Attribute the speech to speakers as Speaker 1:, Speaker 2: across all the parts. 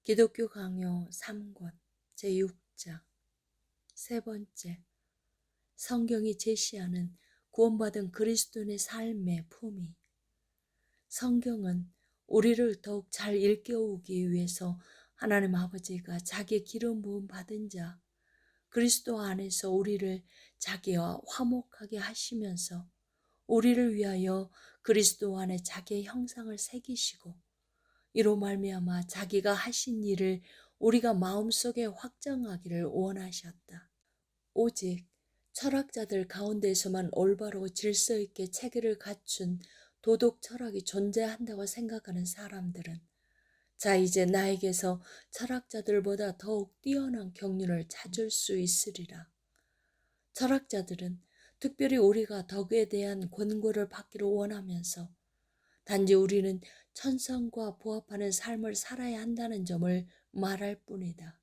Speaker 1: 기독교 강요 3권 제6장 세 번째, 성경이 제시하는 구원받은 그리스도인의 삶의 품위. 성경은 우리를 더욱 잘 일깨우기 위해서 하나님 아버지가 자기의 기름 부음 받은 자 그리스도 안에서 우리를 자기와 화목하게 하시면서 우리를 위하여 그리스도 안에 자기의 형상을 새기시고 이로 말미암아 자기가 하신 일을 우리가 마음속에 확정하기를 원하셨다. 오직 철학자들 가운데서만 올바르고 질서 있게 체계를 갖춘 도덕 철학이 존재한다고 생각하는 사람들은 자 이제 나에게서 철학자들보다 더욱 뛰어난 경륜을 찾을 수 있으리라. 철학자들은 특별히 우리가 덕에 대한 권고를 받기를 원하면서 단지 우리는 천성과 부합하는 삶을 살아야 한다는 점을 말할 뿐이다.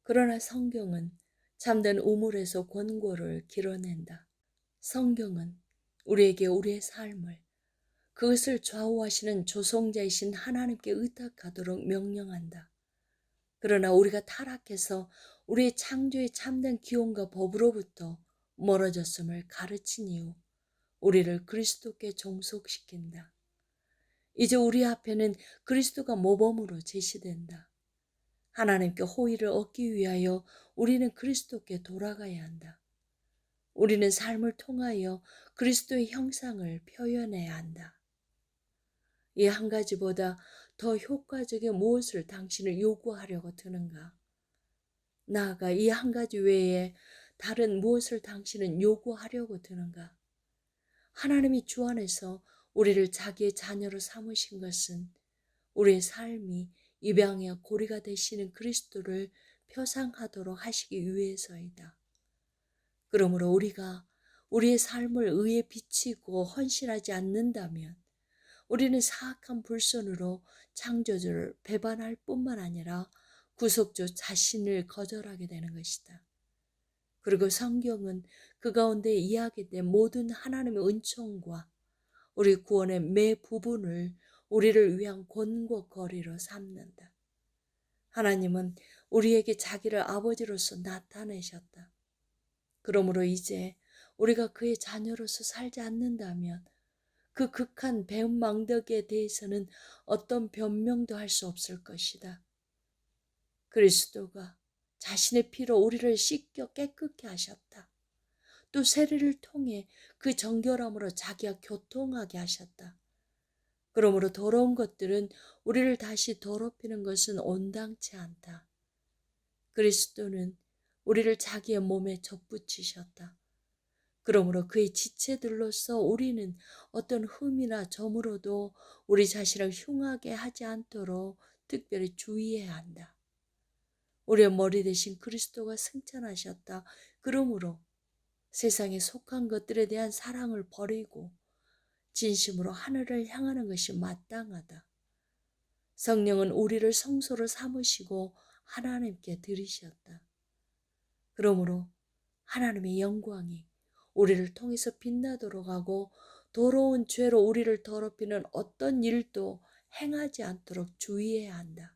Speaker 1: 그러나 성경은 참된 우물에서 권고를 길어낸다. 성경은 우리에게 우리의 삶을 그것을 좌우하시는 조성자이신 하나님께 의탁하도록 명령한다. 그러나 우리가 타락해서 우리의 창조의 참된 기원과 법으로부터 멀어졌음을 가르친 이후 우리를 그리스도께 종속시킨다. 이제 우리 앞에는 그리스도가 모범으로 제시된다. 하나님께 호의를 얻기 위하여 우리는 그리스도께 돌아가야 한다. 우리는 삶을 통하여 그리스도의 형상을 표현해야 한다. 이 한 가지보다 더 효과적인 무엇을 당신을 요구하려고 드는가? 나아가 이 한 가지 외에 다른 무엇을 당신은 요구하려고 드는가? 하나님이 주 안에서 우리를 자기의 자녀로 삼으신 것은 우리의 삶이 입양의 고리가 되시는 그리스도를 표상하도록 하시기 위해서이다. 그러므로 우리가 우리의 삶을 의에 비치고 헌신하지 않는다면 우리는 사악한 불순으로 창조주를 배반할 뿐만 아니라 구속주 자신을 거절하게 되는 것이다. 그리고 성경은 그 가운데 이야기된 모든 하나님의 은총과 우리 구원의 매 부분을 우리를 위한 권고거리로 삼는다. 하나님은 우리에게 자기를 아버지로서 나타내셨다. 그러므로 이제 우리가 그의 자녀로서 살지 않는다면 그 극한 배은망덕에 대해서는 어떤 변명도 할 수 없을 것이다. 그리스도가 자신의 피로 우리를 씻겨 깨끗게 하셨다. 또 세례를 통해 그 정결함으로 자기와 교통하게 하셨다. 그러므로 더러운 것들은 우리를 다시 더럽히는 것은 온당치 않다. 그리스도는 우리를 자기의 몸에 접붙이셨다. 그러므로 그의 지체들로서 우리는 어떤 흠이나 점으로도 우리 자신을 흉하게 하지 않도록 특별히 주의해야 한다. 우리의 머리 대신 그리스도가 승천하셨다. 그러므로 세상에 속한 것들에 대한 사랑을 버리고 진심으로 하늘을 향하는 것이 마땅하다. 성령은 우리를 성소로 삼으시고 하나님께 드리셨다. 그러므로 하나님의 영광이 우리를 통해서 빛나도록 하고 더러운 죄로 우리를 더럽히는 어떤 일도 행하지 않도록 주의해야 한다.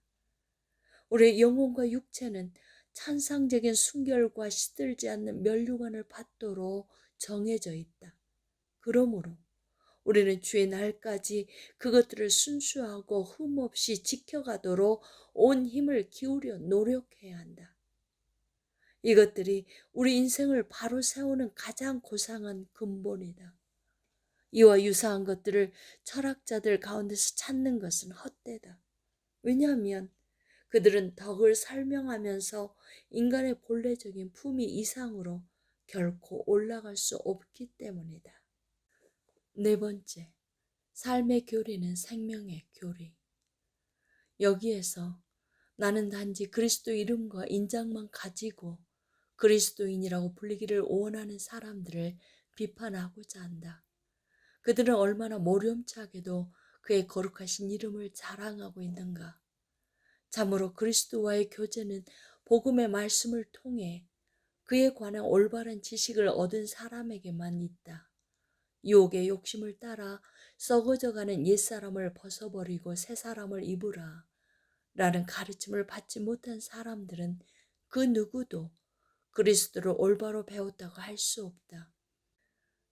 Speaker 1: 우리의 영혼과 육체는 천상적인 순결과 시들지 않는 멸류관을 받도록 정해져 있다. 그러므로 우리는 주의 날까지 그것들을 순수하고 흠없이 지켜가도록 온 힘을 기울여 노력해야 한다. 이것들이 우리 인생을 바로 세우는 가장 고상한 근본이다. 이와 유사한 것들을 철학자들 가운데서 찾는 것은 헛되다. 왜냐하면 그들은 덕을 설명하면서 인간의 본래적인 품위 이상으로 결코 올라갈 수 없기 때문이다. 네 번째, 삶의 교리는 생명의 교리. 여기에서 나는 단지 그리스도 이름과 인장만 가지고 그리스도인이라고 불리기를 원하는 사람들을 비판하고자 한다. 그들은 얼마나 모렴치하게도 그의 거룩하신 이름을 자랑하고 있는가. 참으로 그리스도와의 교제는 복음의 말씀을 통해 그에 관한 올바른 지식을 얻은 사람에게만 있다. 유혹의 욕심을 따라 썩어져가는 옛사람을 벗어버리고 새 사람을 입으라. 라는 가르침을 받지 못한 사람들은 그 누구도 그리스도를 올바로 배웠다고 할 수 없다.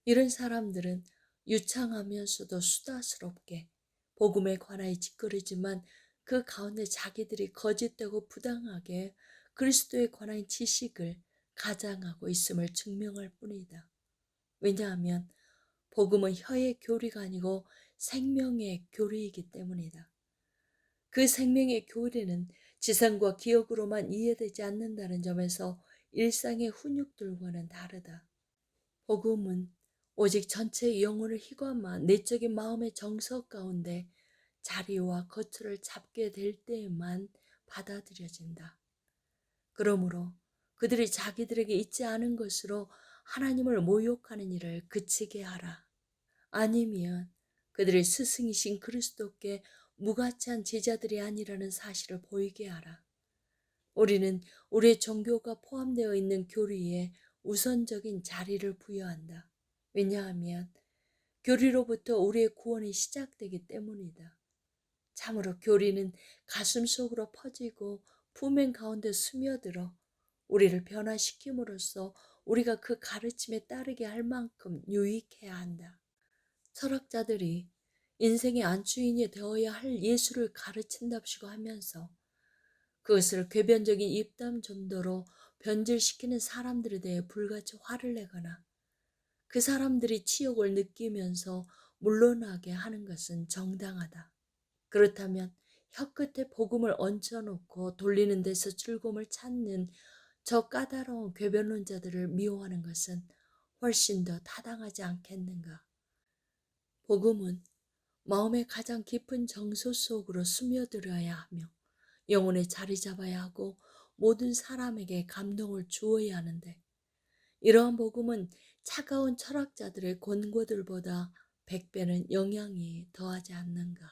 Speaker 1: 이런 사람들은 유창하면서도 수다스럽게 복음에 관하여 짓거리지만 그 가운데 자기들이 거짓되고 부당하게 그리스도에 관한 지식을 가장하고 있음을 증명할 뿐이다. 왜냐하면 복음은 혀의 교리가 아니고 생명의 교리이기 때문이다. 그 생명의 교리는 지상과 기억으로만 이해되지 않는다는 점에서 일상의 훈육들과는 다르다. 복음은 오직 전체의 영혼을 휘감아 내적인 마음의 정석 가운데 자리와 거처를 잡게 될 때에만 받아들여진다. 그러므로 그들이 자기들에게 있지 않은 것으로 하나님을 모욕하는 일을 그치게 하라. 아니면 그들의 스승이신 그리스도께 무가치한 제자들이 아니라는 사실을 보이게 하라. 우리는 우리의 종교가 포함되어 있는 교리에 우선적인 자리를 부여한다. 왜냐하면 교리로부터 우리의 구원이 시작되기 때문이다. 참으로 교리는 가슴 속으로 퍼지고 품행 가운데 스며들어 우리를 변화시킴으로써 우리가 그 가르침에 따르게 할 만큼 유익해야 한다. 철학자들이 인생의 안주인이 되어야 할 예수를 가르친답시고 하면서 그것을 궤변적인 입담 정도로 변질시키는 사람들에 대해 불같이 화를 내거나 그 사람들이 치욕을 느끼면서 물러나게 하는 것은 정당하다. 그렇다면 혀끝에 복음을 얹혀놓고 돌리는 데서 즐거움을 찾는 저 까다로운 궤변론자들을 미워하는 것은 훨씬 더 타당하지 않겠는가. 복음은 마음의 가장 깊은 정서 속으로 스며들어야 하며 영혼에 자리 잡아야 하고 모든 사람에게 감동을 주어야 하는데 이러한 복음은 차가운 철학자들의 권고들보다 100배는 영향이 더하지 않는가.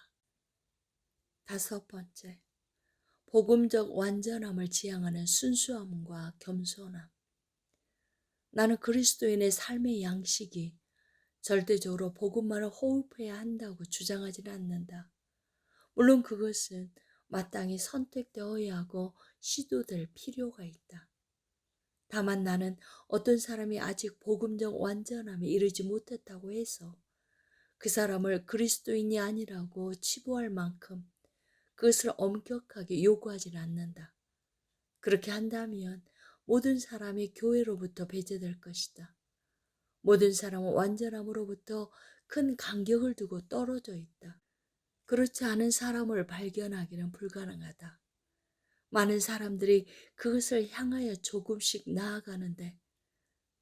Speaker 1: 5번째, 복음적 완전함을 지향하는 순수함과 겸손함. 나는 그리스도인의 삶의 양식이 절대적으로 복음만을 호흡해야 한다고 주장하지는 않는다. 물론 그것은 마땅히 선택되어야 하고 시도될 필요가 있다. 다만 나는 어떤 사람이 아직 복음적 완전함에 이르지 못했다고 해서 그 사람을 그리스도인이 아니라고 치부할 만큼 그것을 엄격하게 요구하지는 않는다. 그렇게 한다면 모든 사람이 교회로부터 배제될 것이다. 모든 사람은 완전함으로부터 큰 간격을 두고 떨어져 있다. 그렇지 않은 사람을 발견하기는 불가능하다. 많은 사람들이 그것을 향하여 조금씩 나아가는데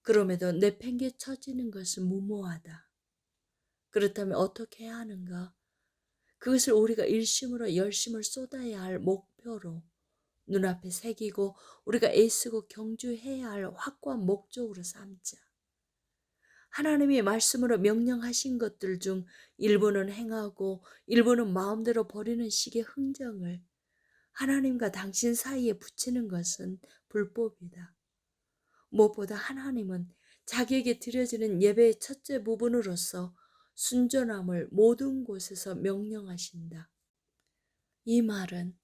Speaker 1: 그럼에도 내팽개쳐지는 것은 무모하다. 그렇다면 어떻게 해야 하는가? 그것을 우리가 일심으로 열심을 쏟아야 할 목표로 눈앞에 새기고 우리가 애쓰고 경주해야 할 확고한 목적으로 삼자. 하나님이 말씀으로 명령하신 것들 중 일부는 행하고 일부는 마음대로 버리는 식의 흥정을 하나님과 당신 사이에 붙이는 것은 불법이다. 무엇보다 하나님은 자기에게 드려지는 예배의 첫째 부분으로서 순전함을 모든 곳에서 명령하신다. 이 말은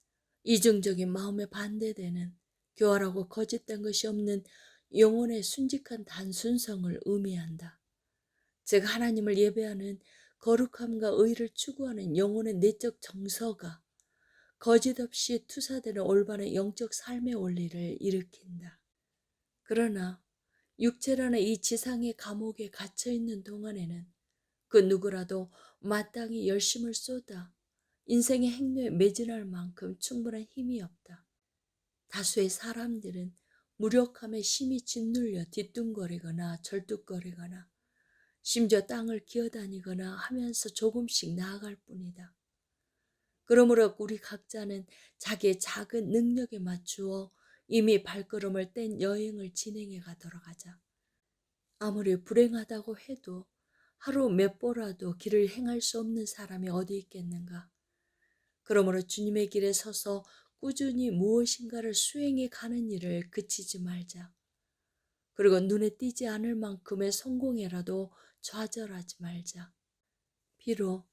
Speaker 1: 이중적인 마음에 반대되는 교활하고 거짓된 것이 없는 영혼의 순직한 단순성을 의미한다. 즉 하나님을 예배하는 거룩함과 의를 추구하는 영혼의 내적 정서가 거짓 없이 투사되는 올바른 영적 삶의 원리를 일으킨다. 그러나 육체라는 이 지상의 감옥에 갇혀 있는 동안에는 그 누구라도 마땅히 열심을 쏟아 인생의 행로에 매진할 만큼 충분한 힘이 없다. 다수의 사람들은 무력함에 심히 짓눌려 뒤뚱거리거나 절뚝거리거나 심지어 땅을 기어다니거나 하면서 조금씩 나아갈 뿐이다. 그러므로 우리 각자는 자기의 작은 능력에 맞추어 이미 발걸음을 뗀 여행을 진행해 가도록 하자. 아무리 불행하다고 해도 하루 몇 보라도 길을 행할 수 없는 사람이 어디 있겠는가. 그러므로 주님의 길에 서서 꾸준히 무엇인가를 수행해 가는 일을 그치지 말자. 그리고 눈에 띄지 않을 만큼의 성공에라도 좌절하지 말자. 비록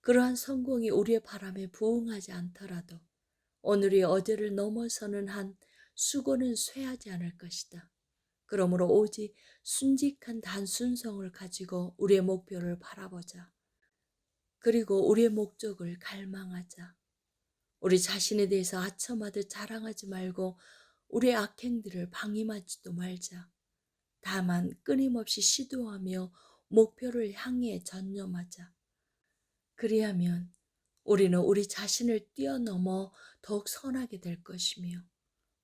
Speaker 1: 그러한 성공이 우리의 바람에 부응하지 않더라도 오늘이 어제를 넘어서는 한 수고는 쇠하지 않을 것이다. 그러므로 오직 순직한 단순성을 가지고 우리의 목표를 바라보자. 그리고 우리의 목적을 갈망하자. 우리 자신에 대해서 아첨하듯 자랑하지 말고 우리의 악행들을 방임하지도 말자. 다만 끊임없이 시도하며 목표를 향해 전념하자. 그리하면 우리는 우리 자신을 뛰어넘어 더욱 선하게 될 것이며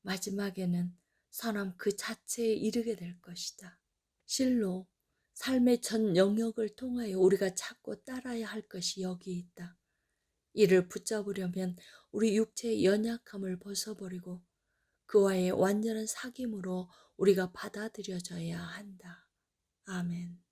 Speaker 1: 마지막에는 선함 그 자체에 이르게 될 것이다. 실로 삶의 전 영역을 통하여 우리가 찾고 따라야 할 것이 여기 있다. 이를 붙잡으려면 우리 육체의 연약함을 벗어버리고 그와의 완전한 사귐으로 우리가 받아들여져야 한다. 아멘.